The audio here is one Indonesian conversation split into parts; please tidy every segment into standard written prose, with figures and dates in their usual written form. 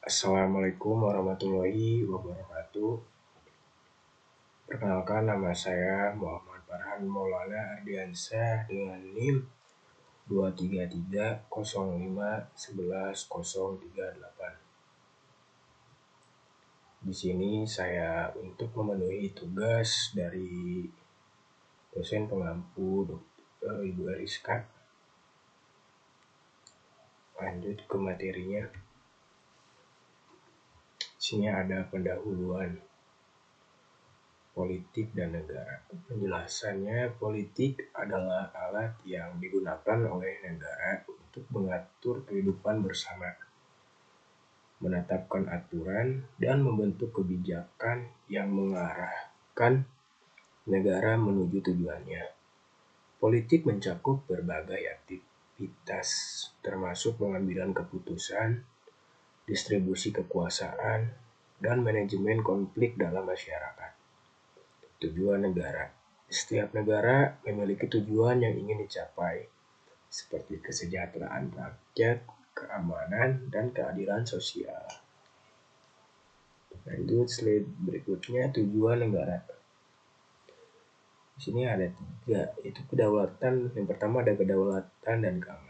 Assalamualaikum warahmatullahi wabarakatuh. Perkenalkan, nama saya Muhammad Farhan Maulana Ardiansyah dengan NIM 23305111038. Di sini saya untuk memenuhi tugas dari dosen pengampu Ibu Eriska. Lanjut ke materinya. Di sini ada pendahuluan politik dan negara. Penjelasannya, politik adalah alat yang digunakan oleh negara untuk mengatur kehidupan bersama, menetapkan aturan, dan membentuk kebijakan yang mengarahkan negara menuju tujuannya. Politik mencakup berbagai aktivitas, termasuk pengambilan keputusan, distribusi kekuasaan, dan manajemen konflik dalam masyarakat. Tujuan negara. Setiap negara memiliki tujuan yang ingin dicapai, seperti kesejahteraan rakyat, keamanan, dan keadilan sosial. Lanjut slide berikutnya, tujuan negara. Di sini ada 3, yaitu kedaulatan. Yang pertama ada kedaulatan dan keamanan.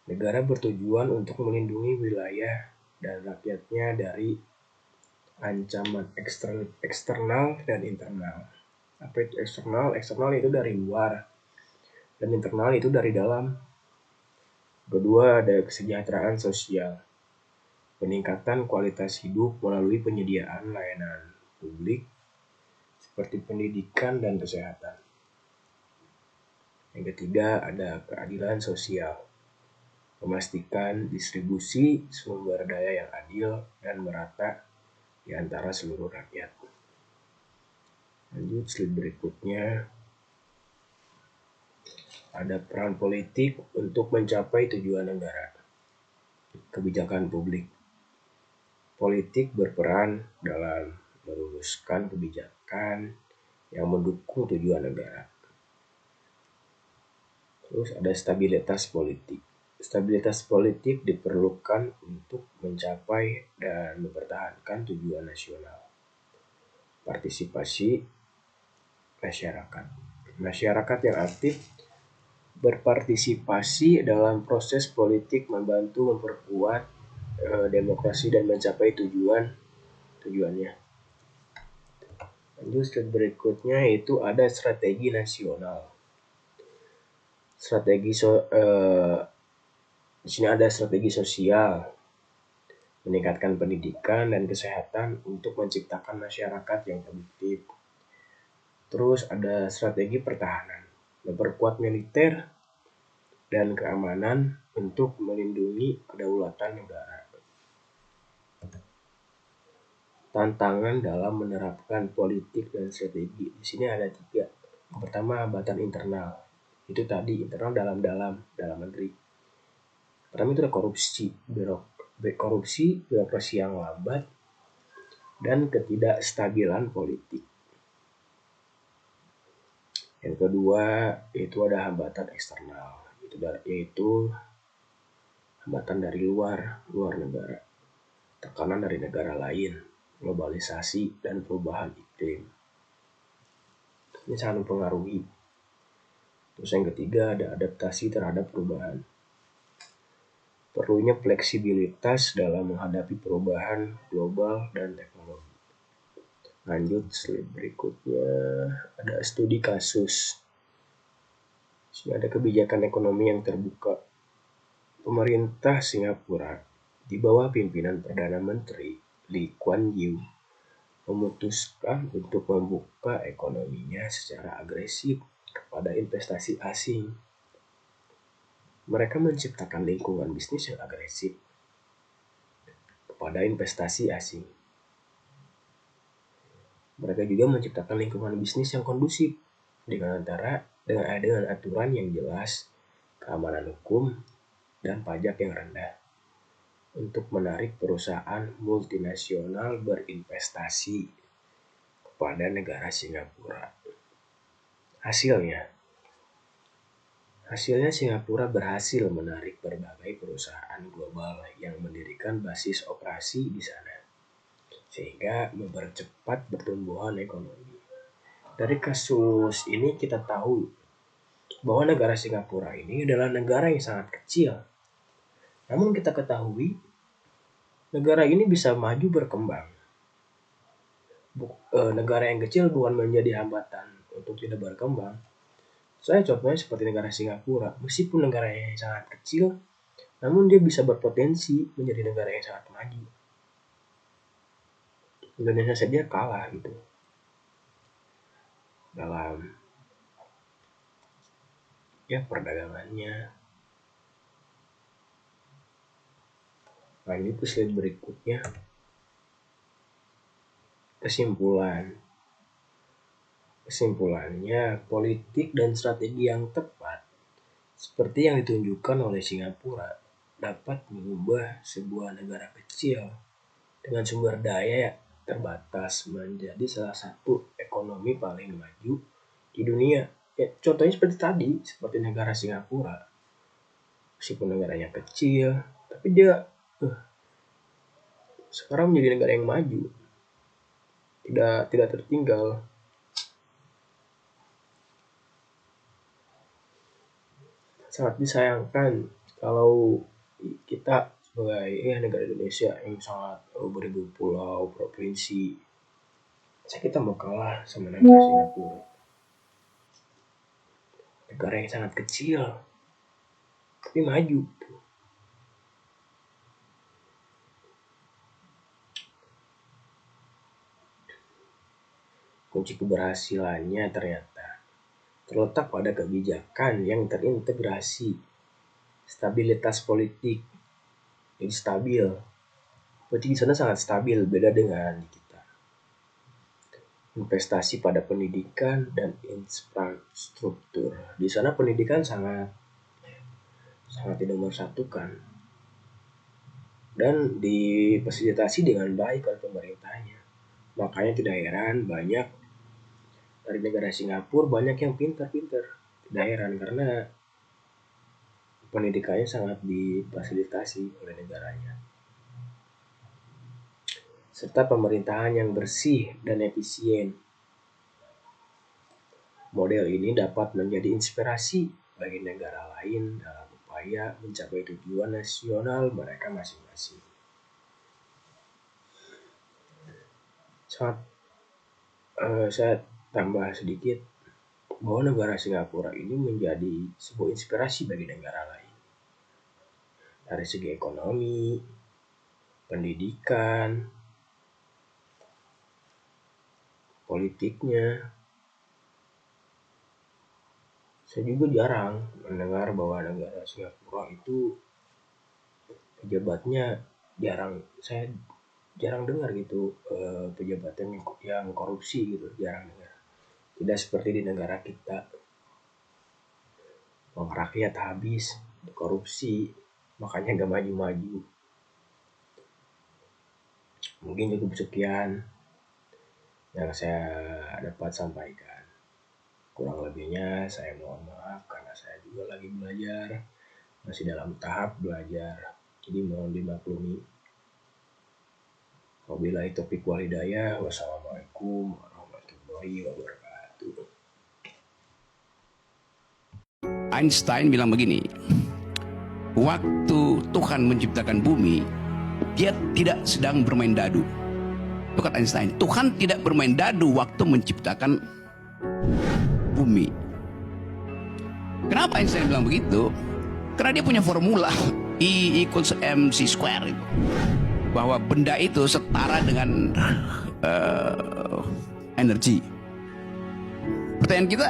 Negara bertujuan untuk melindungi wilayah dan rakyatnya dari ancaman eksternal dan internal. Apa itu eksternal? Eksternal itu dari luar, dan internal itu dari dalam. Kedua, ada kesejahteraan sosial, peningkatan kualitas hidup melalui penyediaan layanan publik seperti pendidikan dan kesehatan. Yang ketiga, ada keadilan sosial, memastikan distribusi sumber daya yang adil dan merata di antara seluruh rakyat. Lanjut slide berikutnya. Ada peran politik untuk mencapai tujuan negara. Kebijakan publik. Politik berperan dalam merumuskan kebijakan yang mendukung tujuan negara. Terus ada stabilitas politik. Stabilitas politik diperlukan untuk mencapai dan mempertahankan tujuan nasional. Partisipasi masyarakat. Masyarakat yang aktif berpartisipasi dalam proses politik membantu memperkuat demokrasi dan mencapai tujuannya. Lanjut slide berikutnya, itu ada strategi nasional. Di sini ada strategi sosial, meningkatkan pendidikan dan kesehatan untuk menciptakan masyarakat yang produktif. Terus ada strategi pertahanan, memperkuat militer dan keamanan untuk melindungi kedaulatan negara. Tantangan dalam menerapkan politik dan strategi. Di sini ada 3. Yang pertama, hambatan internal. Itu tadi internal dalam negeri. Pertama itu ada korupsi, birokrasi yang lambat, dan ketidakstabilan politik. Yang kedua, itu ada hambatan eksternal, yaitu hambatan dari luar negara, tekanan dari negara lain, globalisasi, dan perubahan iklim. Ini sangat mempengaruhi. Terus yang ketiga, ada adaptasi terhadap perubahan. Perlunya fleksibilitas dalam menghadapi perubahan global dan teknologi. Lanjut slide berikutnya, ada studi kasus. Sini ada kebijakan ekonomi yang terbuka. Pemerintah Singapura di bawah pimpinan Perdana Menteri Lee Kuan Yew memutuskan untuk membuka ekonominya secara agresif kepada investasi asing. Mereka menciptakan lingkungan bisnis yang agresif kepada investasi asing. Mereka juga menciptakan lingkungan bisnis yang kondusif dengan aturan yang jelas, keamanan hukum, dan pajak yang rendah untuk menarik perusahaan multinasional berinvestasi kepada negara Singapura. Hasilnya, Hasilnya Singapura berhasil menarik berbagai perusahaan global yang mendirikan basis operasi di sana, sehingga mempercepat pertumbuhan ekonomi. Dari kasus ini kita tahu bahwa negara Singapura ini adalah negara yang sangat kecil. Namun kita ketahui negara ini bisa maju berkembang. Negara yang kecil bukan menjadi hambatan untuk tidak berkembang. Saya contohnya seperti negara Singapura, meskipun negara yang sangat kecil, namun dia bisa berpotensi menjadi negara yang sangat maju. Indonesia saja kalah gitu dalam perdagangannya. Nah, ini slide berikutnya. Kesimpulannya, politik dan strategi yang tepat seperti yang ditunjukkan oleh Singapura dapat mengubah sebuah negara kecil dengan sumber daya terbatas menjadi salah satu ekonomi paling maju di dunia. Ya, contohnya seperti tadi, seperti negara Singapura. Meskipun negaranya kecil, tapi dia sekarang menjadi negara yang maju. Tidak tertinggal. Sangat disayangkan kalau kita sebagai negara Indonesia yang sangat beribu pulau, provinsi, kita mau kalah sama negara Singapura. Negara yang sangat kecil, tapi maju. Kunci keberhasilannya ternyata terletak pada kebijakan yang terintegrasi, stabilitas politik, jadi stabil. Politik di sana sangat stabil, beda dengan di kita. Investasi pada pendidikan dan infrastruktur. Di sana pendidikan sangat dinomorsatukan dan difasilitasi dengan baik oleh pemerintahnya. Makanya tidak heran banyak dari negara Singapura banyak yang pintar-pintar. Tidak heran karena pendidikannya sangat difasilitasi oleh negaranya. Serta pemerintahan yang bersih dan efisien. Model ini dapat menjadi inspirasi bagi negara lain dalam upaya mencapai tujuan nasional mereka masing-masing. Saya tambah sedikit bahwa negara Singapura ini menjadi sebuah inspirasi bagi negara lain. Dari segi ekonomi, pendidikan, politiknya. Saya juga jarang mendengar bahwa negara Singapura itu pejabatnya saya jarang dengar gitu pejabatnya yang korupsi gitu, jarang dengar. Tidak seperti di negara kita, uang rakyat habis korupsi, makanya gak maju-maju. Mungkin cukup sekian yang saya dapat sampaikan. Kurang lebihnya saya mohon maaf karena saya juga lagi belajar, masih dalam tahap belajar, jadi mohon dimaklumi. Wabillahi taufiq wal hidayah. Wassalamualaikum warahmatullahi wabarakatuh. Einstein bilang begini, waktu Tuhan menciptakan bumi, dia tidak sedang bermain dadu. Itu kata Einstein, Tuhan tidak bermain dadu waktu menciptakan bumi. Kenapa Einstein bilang begitu? Karena dia punya formula E equals mc square itu, bahwa benda itu setara dengan energi. Pertanyaan kita,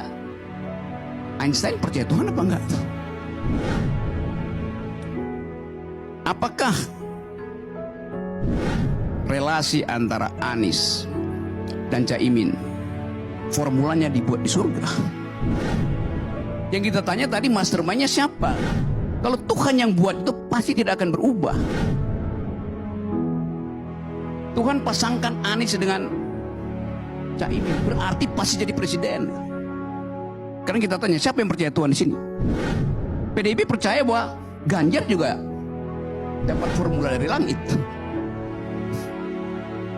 Einstein percaya Tuhan apa enggak? Apakah relasi antara Anies dan Caimin formulanya dibuat di surga? Yang kita tanya tadi, mastermind-nya siapa? Kalau Tuhan yang buat itu pasti tidak akan berubah. Tuhan pasangkan Anies dengan Caimin, berarti pasti jadi presiden. Sekarang kita tanya, siapa yang percaya Tuhan di sini? PDIP percaya bahwa Ganjar juga dapat formula dari langit.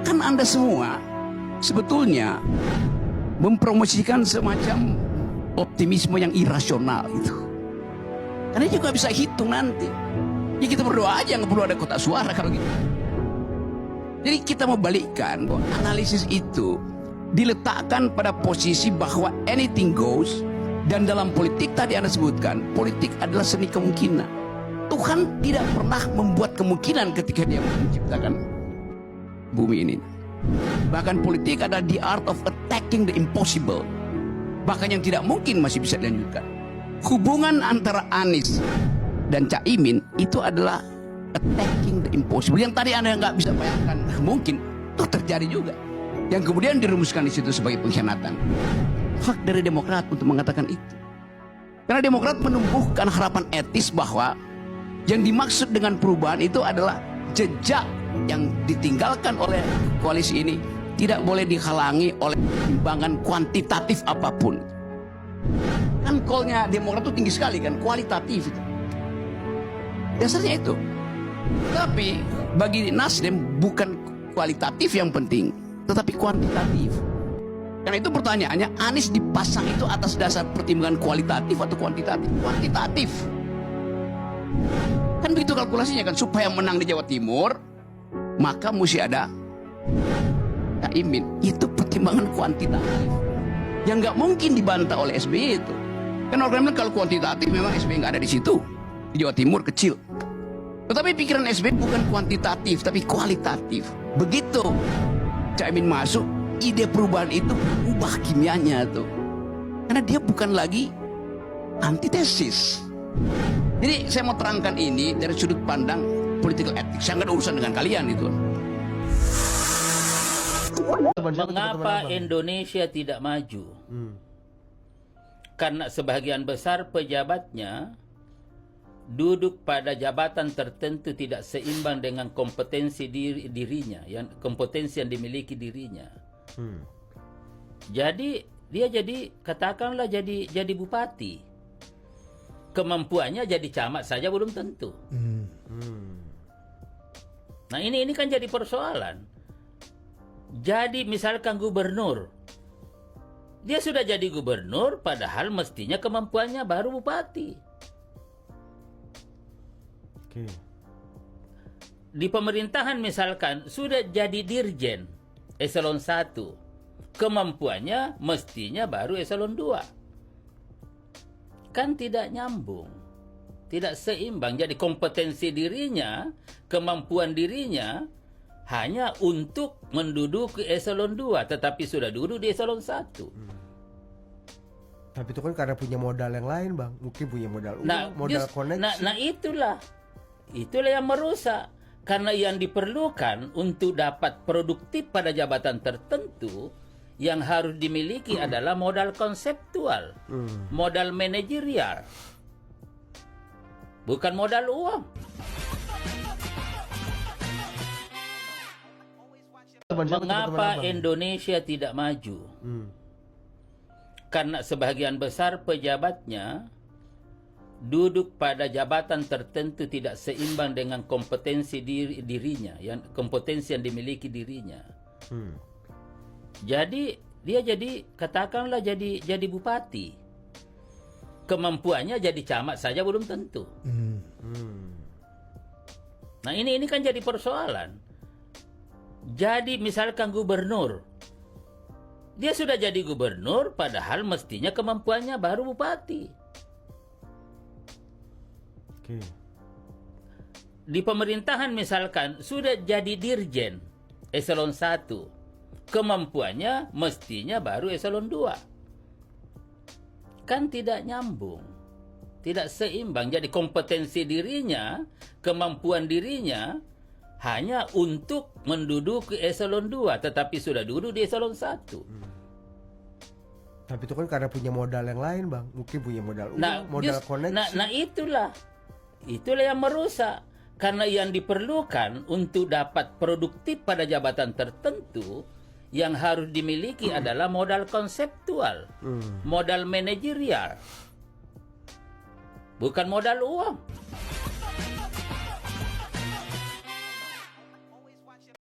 Kan Anda semua sebetulnya mempromosikan semacam optimisme yang irasional itu. Karena juga bisa hitung nanti. Ya kita berdoa aja, nggak perlu ada kotak suara kalau gitu. Jadi kita mau balikkan bahwa analisis itu diletakkan pada posisi bahwa anything goes. Dan dalam politik tadi Anda sebutkan, politik adalah seni kemungkinan. Tuhan tidak pernah membuat kemungkinan ketika dia menciptakan bumi ini. Bahkan politik adalah the art of attacking the impossible. Bahkan yang tidak mungkin masih bisa dilanjutkan. Hubungan antara Anies dan Caimin itu adalah attacking the impossible. Yang tadi Anda nggak bisa bayangkan mungkin itu terjadi juga. Yang kemudian dirumuskan di situ sebagai pengkhianatan. Hak dari Demokrat untuk mengatakan itu. Karena Demokrat menumbuhkan harapan etis bahwa yang dimaksud dengan perubahan itu adalah jejak yang ditinggalkan oleh koalisi ini tidak boleh dihalangi oleh timbangan kuantitatif apapun. Kan call-nya Demokrat itu tinggi sekali kan, kualitatif itu. Dasarnya itu. Tapi bagi Nasdem bukan kualitatif yang penting, tetapi kuantitatif. Karena itu pertanyaannya, Anies dipasang itu atas dasar pertimbangan kualitatif atau kuantitatif? Kuantitatif. Kan begitu kalkulasinya kan, supaya menang di Jawa Timur, maka mesti ada Caimin. Itu pertimbangan kuantitatif. Yang nggak mungkin dibantah oleh SBY itu. Kan orang bilang kalau kuantitatif memang SBY nggak ada di situ. Di Jawa Timur kecil. Tetapi pikiran SBY bukan kuantitatif, tapi kualitatif. Begitu Caimin masuk, ide perubahan itu berubah kimianya tuh. Karena dia bukan lagi antitesis. Jadi saya mau terangkan ini dari sudut pandang political ethics. Saya nggak ada urusan dengan kalian itu. Mengapa Indonesia tidak maju? Karena sebagian besar pejabatnya duduk pada jabatan tertentu tidak seimbang dengan kompetensi dirinya, kompetensi yang dimiliki dirinya. Jadi dia katakanlah jadi bupati, kemampuannya jadi camat saja belum tentu. Nah ini kan jadi persoalan. Jadi misalkan gubernur, dia sudah jadi gubernur padahal mestinya kemampuannya baru bupati. Di pemerintahan misalkan sudah jadi dirjen eselon 1, kemampuannya mestinya baru eselon 2. Kan tidak nyambung, tidak seimbang. Jadi kompetensi dirinya, kemampuan dirinya hanya untuk menduduki eselon 2, tetapi sudah duduk di eselon 1. Tapi itu kan karena punya modal yang lain, Bang. Mungkin punya modal uang, modal koneksi. Nah itulah yang merusak. Karena yang diperlukan untuk dapat produktif pada jabatan tertentu, yang harus dimiliki adalah modal konseptual, modal manajerial, bukan modal uang. Mengapa Indonesia tidak maju? Karena sebagian besar pejabatnya duduk pada jabatan tertentu tidak seimbang dengan kompetensi dirinya, kompetensi yang dimiliki dirinya. Jadi dia katakanlah jadi bupati, kemampuannya jadi camat saja belum tentu. Nah ini kan jadi persoalan. Jadi misalkan gubernur, dia sudah jadi gubernur padahal mestinya kemampuannya baru bupati. Di pemerintahan misalkan sudah jadi dirjen eselon 1, kemampuannya mestinya baru eselon 2. Kan tidak nyambung, tidak seimbang. Jadi kompetensi dirinya, kemampuan dirinya hanya untuk menduduki eselon 2, tetapi sudah duduk di eselon 1. Tapi itu kan karena punya modal yang lain, Bang. Mungkin punya modal uang, modal koneksi. Nah itulah yang merusak. Karena yang diperlukan untuk dapat produktif pada jabatan tertentu, yang harus dimiliki adalah modal konseptual, modal manajerial, bukan modal uang.